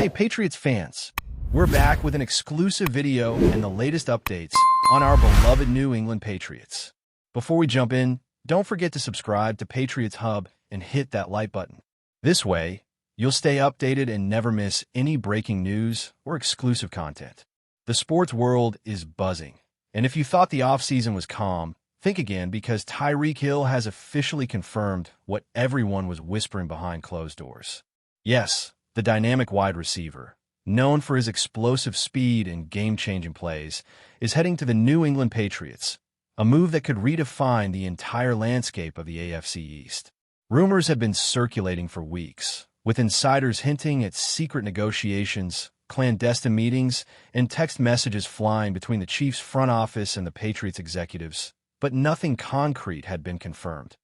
Hey Patriots fans, we're back with an exclusive video and the latest updates on our beloved New England Patriots. Before we jump in, don't forget to subscribe to Patriots Hub and hit that like button. This way, you'll stay updated and never miss any breaking news or exclusive content. The sports world is buzzing, and if you thought the offseason was calm, think again because Tyreek Hill has officially confirmed what everyone was whispering behind closed doors. Yes, the dynamic wide receiver, known for his explosive speed and game-changing plays, is heading to the New England Patriots, a move that could redefine the entire landscape of the AFC East. Rumors have been circulating for weeks, with insiders hinting at secret negotiations, clandestine meetings, and text messages flying between the Chiefs' front office and the Patriots executives, but nothing concrete had been confirmed.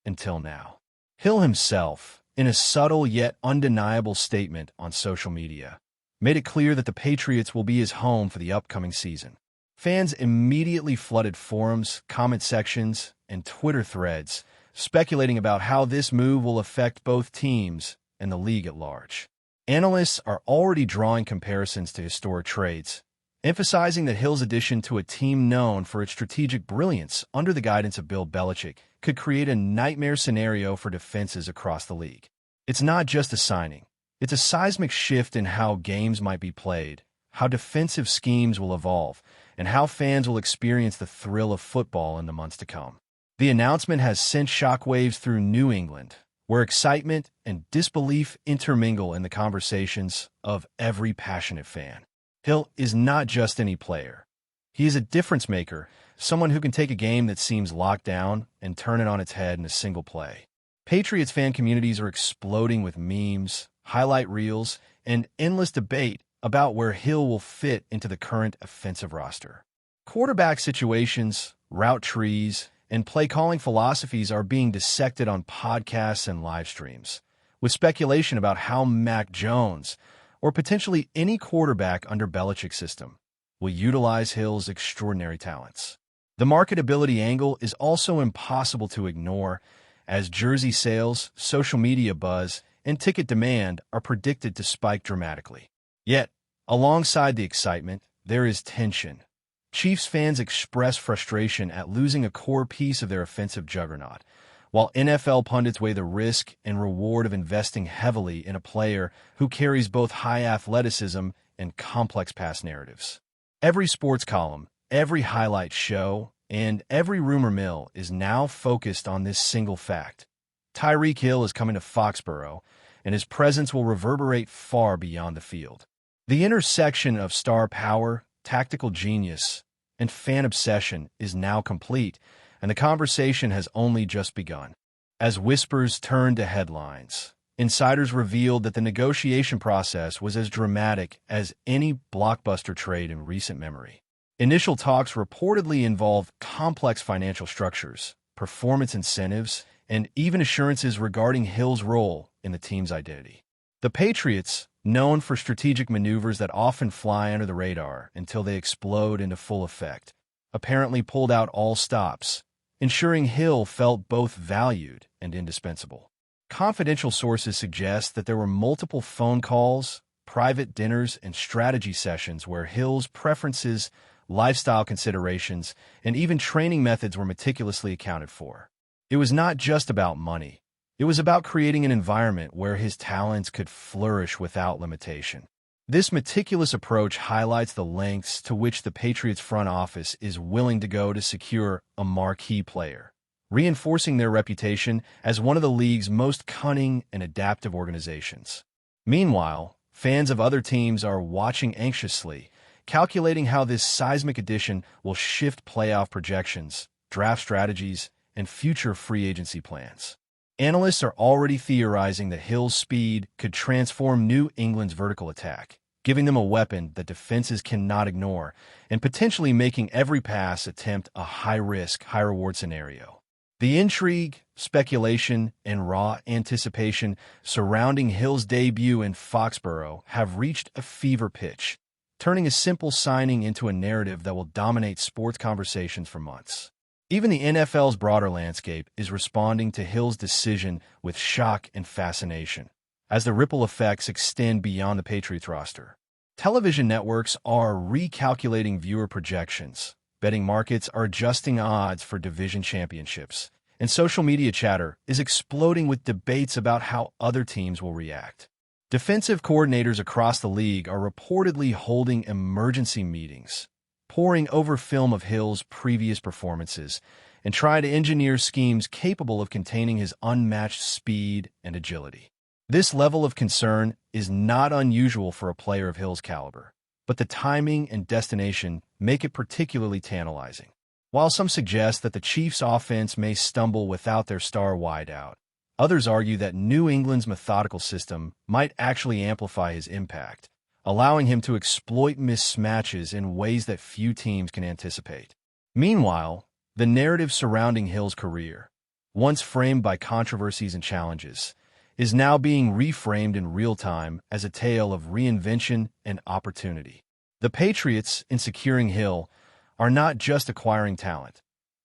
Until now. Hill himself, in a subtle yet undeniable statement on social media, made it clear that the Patriots will be his home for the upcoming season. Fans immediately flooded forums, comment sections, and Twitter threads, speculating about how this move will affect both teams and the league at large. Analysts are already drawing comparisons to historic trades, emphasizing that Hill's addition to a team known for its strategic brilliance under the guidance of Bill Belichick could create a nightmare scenario for defenses across the league. It's not just a signing. It's a seismic shift in how games might be played, how defensive schemes will evolve, and how fans will experience the thrill of football in the months to come. The announcement has sent shockwaves through New England, where excitement and disbelief intermingle in the conversations of every passionate fan. Hill is not just any player. He is a difference maker, someone who can take a game that seems locked down and turn it on its head in a single play. Patriots fan communities are exploding with memes, highlight reels, and endless debate about where Hill will fit into the current offensive roster. Quarterback situations, route trees, and play-calling philosophies are being dissected on podcasts and live streams, with speculation about how Mac Jones, or potentially any quarterback under Belichick's system, will utilize Hill's extraordinary talents. The marketability angle is also impossible to ignore, as jersey sales, social media buzz, and ticket demand are predicted to spike dramatically. Yet, alongside the excitement, there is tension. Chiefs fans express frustration at losing a core piece of their offensive juggernaut, while NFL pundits weigh the risk and reward of investing heavily in a player who carries both high athleticism and complex pass narratives. Every sports column, every highlight show, and every rumor mill is now focused on this single fact. Tyreek Hill is coming to Foxborough, and his presence will reverberate far beyond the field. The intersection of star power, tactical genius, and fan obsession is now complete, and the conversation has only just begun. As whispers turned to headlines, insiders revealed that the negotiation process was as dramatic as any blockbuster trade in recent memory. Initial talks reportedly involved complex financial structures, performance incentives, and even assurances regarding Hill's role in the team's identity. The Patriots, known for strategic maneuvers that often fly under the radar until they explode into full effect, apparently pulled out all stops, ensuring Hill felt both valued and indispensable. Confidential sources suggest that there were multiple phone calls, private dinners, and strategy sessions where Hill's preferences, lifestyle considerations, and even training methods were meticulously accounted for. It was not just about money. It was about creating an environment where his talents could flourish without limitation. This meticulous approach highlights the lengths to which the Patriots front office is willing to go to secure a marquee player, reinforcing their reputation as one of the league's most cunning and adaptive organizations. Meanwhile, fans of other teams are watching anxiously, calculating how this seismic addition will shift playoff projections, draft strategies, and future free agency plans. Analysts are already theorizing that Hill's speed could transform New England's vertical attack, giving them a weapon that defenses cannot ignore, and potentially making every pass attempt a high-risk, high-reward scenario. The intrigue, speculation, and raw anticipation surrounding Hill's debut in Foxborough have reached a fever pitch, turning a simple signing into a narrative that will dominate sports conversations for months. Even the NFL's broader landscape is responding to Hill's decision with shock and fascination. as the ripple effects extend beyond the Patriots roster. Television networks are recalculating viewer projections, betting markets are adjusting odds for division championships, and social media chatter is exploding with debates about how other teams will react. Defensive coordinators across the league are reportedly holding emergency meetings, poring over film of Hill's previous performances, and trying to engineer schemes capable of containing his unmatched speed and agility. This level of concern is not unusual for a player of Hill's caliber, but the timing and destination make it particularly tantalizing. While some suggest that the Chiefs' offense may stumble without their star wideout, others argue that New England's methodical system might actually amplify his impact, allowing him to exploit mismatches in ways that few teams can anticipate. Meanwhile, the narrative surrounding Hill's career, once framed by controversies and challenges, is now being reframed in real time as a tale of reinvention and opportunity. The Patriots, in securing Hill, are not just acquiring talent.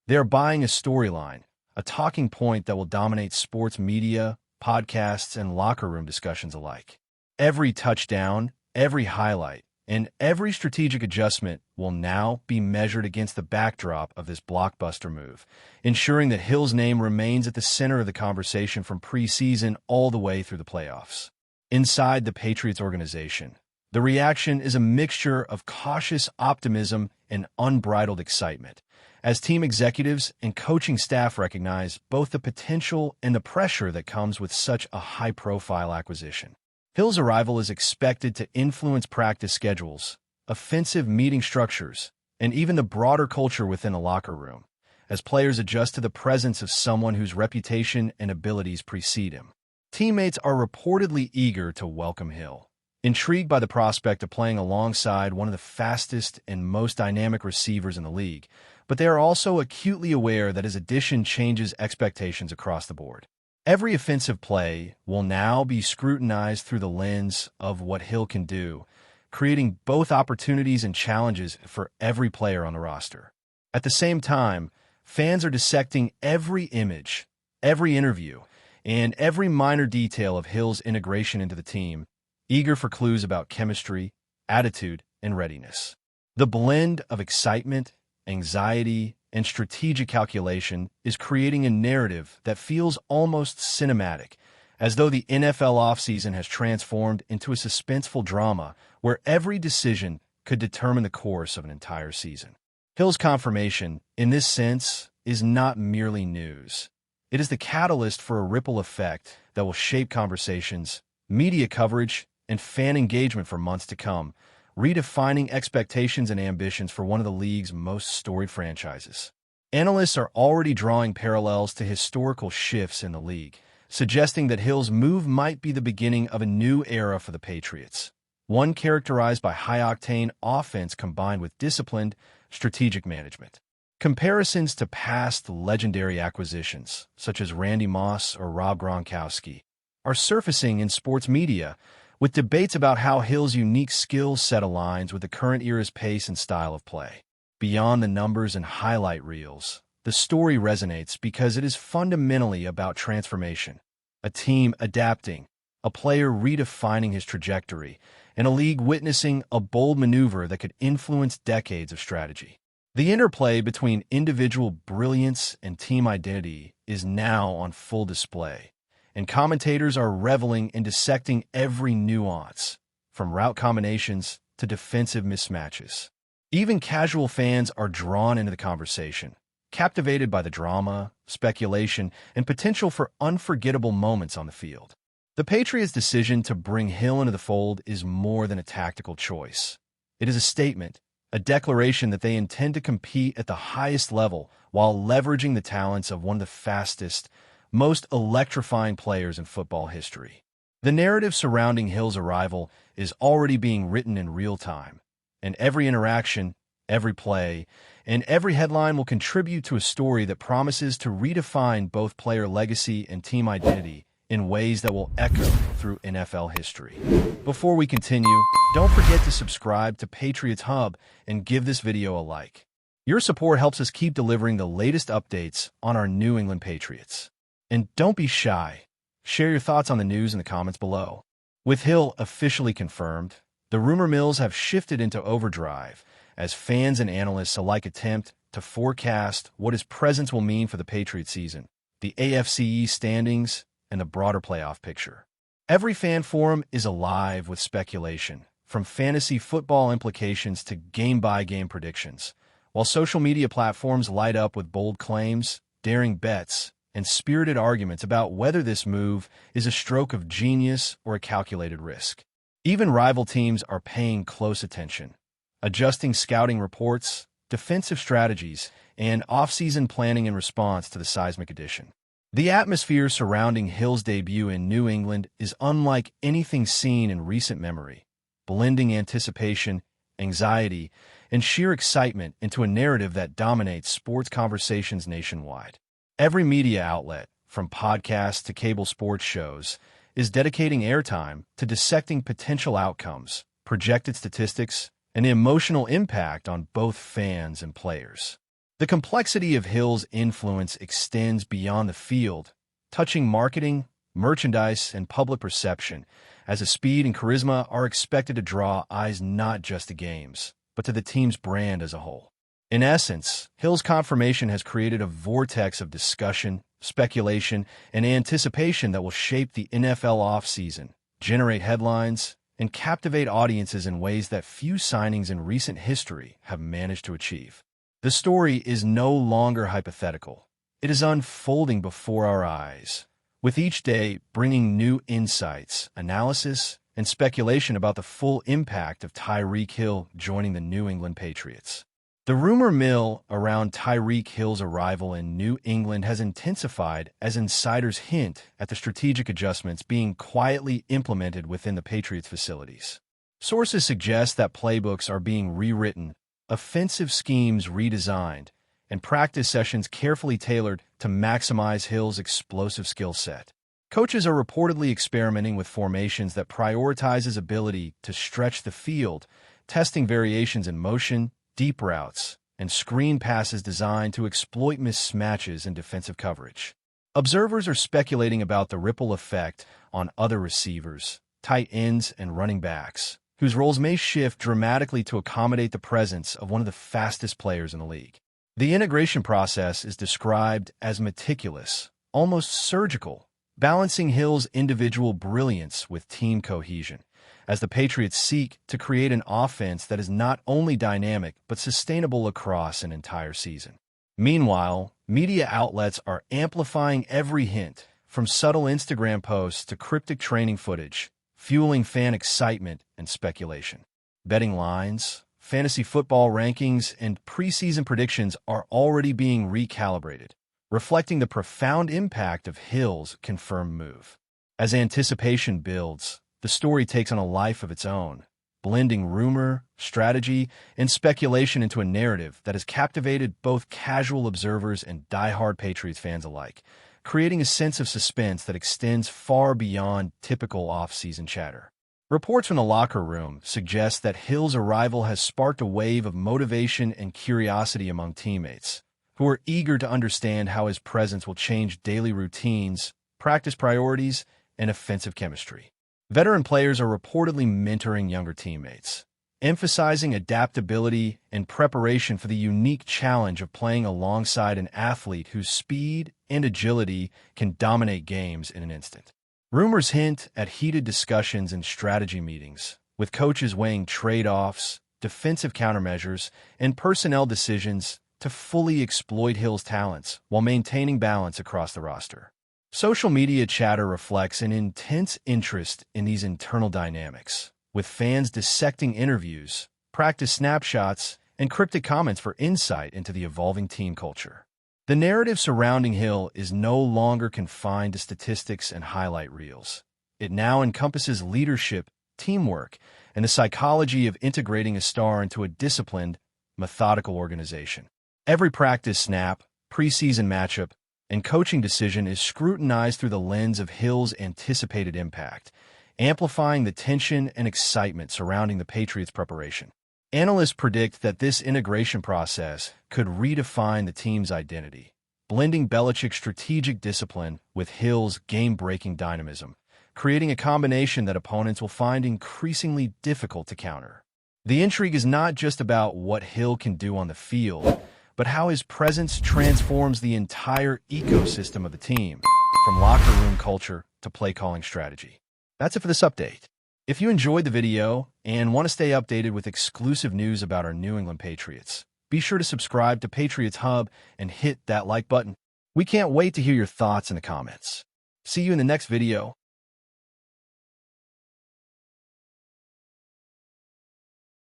They are buying a storyline, a talking point that will dominate sports media, podcasts, and locker room discussions alike. Every touchdown, every highlight, and every strategic adjustment will now be measured against the backdrop of this blockbuster move, ensuring that Hill's name remains at the center of the conversation from preseason all the way through the playoffs. Inside the Patriots organization, the reaction is a mixture of cautious optimism and unbridled excitement, as team executives and coaching staff recognize both the potential and the pressure that comes with such a high-profile acquisition. Hill's arrival is expected to influence practice schedules, offensive meeting structures, and even the broader culture within the locker room, as players adjust to the presence of someone whose reputation and abilities precede him. Teammates are reportedly eager to welcome Hill, intrigued by the prospect of playing alongside one of the fastest and most dynamic receivers in the league, but they are also acutely aware that his addition changes expectations across the board. Every offensive play will now be scrutinized through the lens of what Hill can do, creating both opportunities and challenges for every player on the roster. At the same time, fans are dissecting every image, every interview, and every minor detail of Hill's integration into the team, eager for clues about chemistry, attitude, and readiness. The blend of excitement, anxiety, and strategic calculation is creating a narrative that feels almost cinematic, as though the NFL offseason has transformed into a suspenseful drama where every decision could determine the course of an entire season. Hill's confirmation, in this sense, is not merely news. It is the catalyst for a ripple effect that will shape conversations, media coverage, and fan engagement for months to come, redefining expectations and ambitions for one of the league's most storied franchises. Analysts are already drawing parallels to historical shifts in the league, suggesting that Hill's move might be the beginning of a new era for the Patriots, one characterized by high-octane offense combined with disciplined, strategic management. Comparisons to past legendary acquisitions, such as Randy Moss or Rob Gronkowski, are surfacing in sports media, with debates about how Hill's unique skill set aligns with the current era's pace and style of play. Beyond the numbers and highlight reels, the story resonates because it is fundamentally about transformation, a team adapting, a player redefining his trajectory, and a league witnessing a bold maneuver that could influence decades of strategy. The interplay between individual brilliance and team identity is now on full display, and commentators are reveling in dissecting every nuance, from route combinations to defensive mismatches. Even casual fans are drawn into the conversation, captivated by the drama, speculation, and potential for unforgettable moments on the field. The Patriots' decision to bring Hill into the fold is more than a tactical choice. It is a statement, a declaration that they intend to compete at the highest level while leveraging the talents of one of the fastest, most electrifying players in football history. The narrative surrounding Hill's arrival is already being written in real time, and every interaction, every play, and every headline will contribute to a story that promises to redefine both player legacy and team identity in ways that will echo through NFL history. Before we continue, don't forget to subscribe to Patriots Hub and give this video a like. Your support helps us keep delivering the latest updates on our New England Patriots. And don't be shy. Share your thoughts on the news in the comments below. With Hill officially confirmed, the rumor mills have shifted into overdrive as fans and analysts alike attempt to forecast what his presence will mean for the Patriots season, the AFC East standings, and the broader playoff picture. Every fan forum is alive with speculation, from fantasy football implications to game-by-game predictions, while social media platforms light up with bold claims, daring bets, and spirited arguments about whether this move is a stroke of genius or a calculated risk. Even rival teams are paying close attention, adjusting scouting reports, defensive strategies, and off-season planning in response to the seismic addition. The atmosphere surrounding Hill's debut in New England is unlike anything seen in recent memory, blending anticipation, anxiety, and sheer excitement into a narrative that dominates sports conversations nationwide. Every media outlet, from podcasts to cable sports shows, is dedicating airtime to dissecting potential outcomes, projected statistics, and the emotional impact on both fans and players. The complexity of Hill's influence extends beyond the field, touching marketing, merchandise, and public perception, as his speed and charisma are expected to draw eyes not just to games, but to the team's brand as a whole. In essence, Hill's confirmation has created a vortex of discussion, speculation, and anticipation that will shape the NFL offseason, generate headlines, and captivate audiences in ways that few signings in recent history have managed to achieve. The story is no longer hypothetical. It is unfolding before our eyes, with each day bringing new insights, analysis, and speculation about the full impact of Tyreek Hill joining the New England Patriots. The rumor mill around Tyreek Hill's arrival in New England has intensified as insiders hint at the strategic adjustments being quietly implemented within the Patriots facilities. Sources suggest that playbooks are being rewritten, offensive schemes redesigned, and practice sessions carefully tailored to maximize Hill's explosive skill set. Coaches are reportedly experimenting with formations that prioritize his ability to stretch the field, testing variations in motion, deep routes, and screen passes designed to exploit mismatches in defensive coverage. Observers are speculating about the ripple effect on other receivers, tight ends, and running backs, whose roles may shift dramatically to accommodate the presence of one of the fastest players in the league. The integration process is described as meticulous, almost surgical, balancing Hill's individual brilliance with team cohesion, as the Patriots seek to create an offense that is not only dynamic but sustainable across an entire season. Meanwhile, media outlets are amplifying every hint, from subtle Instagram posts to cryptic training footage, fueling fan excitement and speculation. Betting lines, fantasy football rankings, and preseason predictions are already being recalibrated, reflecting the profound impact of Hill's confirmed move. As anticipation builds, the story takes on a life of its own, blending rumor, strategy, and speculation into a narrative that has captivated both casual observers and die-hard Patriots fans alike, creating a sense of suspense that extends far beyond typical off-season chatter. Reports from the locker room suggest that Hill's arrival has sparked a wave of motivation and curiosity among teammates, who are eager to understand how his presence will change daily routines, practice priorities, and offensive chemistry. Veteran players are reportedly mentoring younger teammates, emphasizing adaptability and preparation for the unique challenge of playing alongside an athlete whose speed and agility can dominate games in an instant. Rumors hint at heated discussions and strategy meetings, with coaches weighing trade-offs, defensive countermeasures, and personnel decisions to fully exploit Hill's talents while maintaining balance across the roster. Social media chatter reflects an intense interest in these internal dynamics, with fans dissecting interviews, practice snapshots, and cryptic comments for insight into the evolving team culture. The narrative surrounding Hill is no longer confined to statistics and highlight reels. It now encompasses leadership, teamwork, and the psychology of integrating a star into a disciplined, methodical organization. Every practice snap, preseason matchup, and coaching decision is scrutinized through the lens of Hill's anticipated impact, amplifying the tension and excitement surrounding the Patriots' preparation. Analysts predict that this integration process could redefine the team's identity, blending Belichick's strategic discipline with Hill's game-breaking dynamism, creating a combination that opponents will find increasingly difficult to counter. The intrigue is not just about what Hill can do on the field, but how his presence transforms the entire ecosystem of the team, from locker room culture to play-calling strategy. That's it for this update. If you enjoyed the video and want to stay updated with exclusive news about our New England Patriots, be sure to subscribe to Patriots Hub and hit that like button. We can't wait to hear your thoughts in the comments. See you in the next video.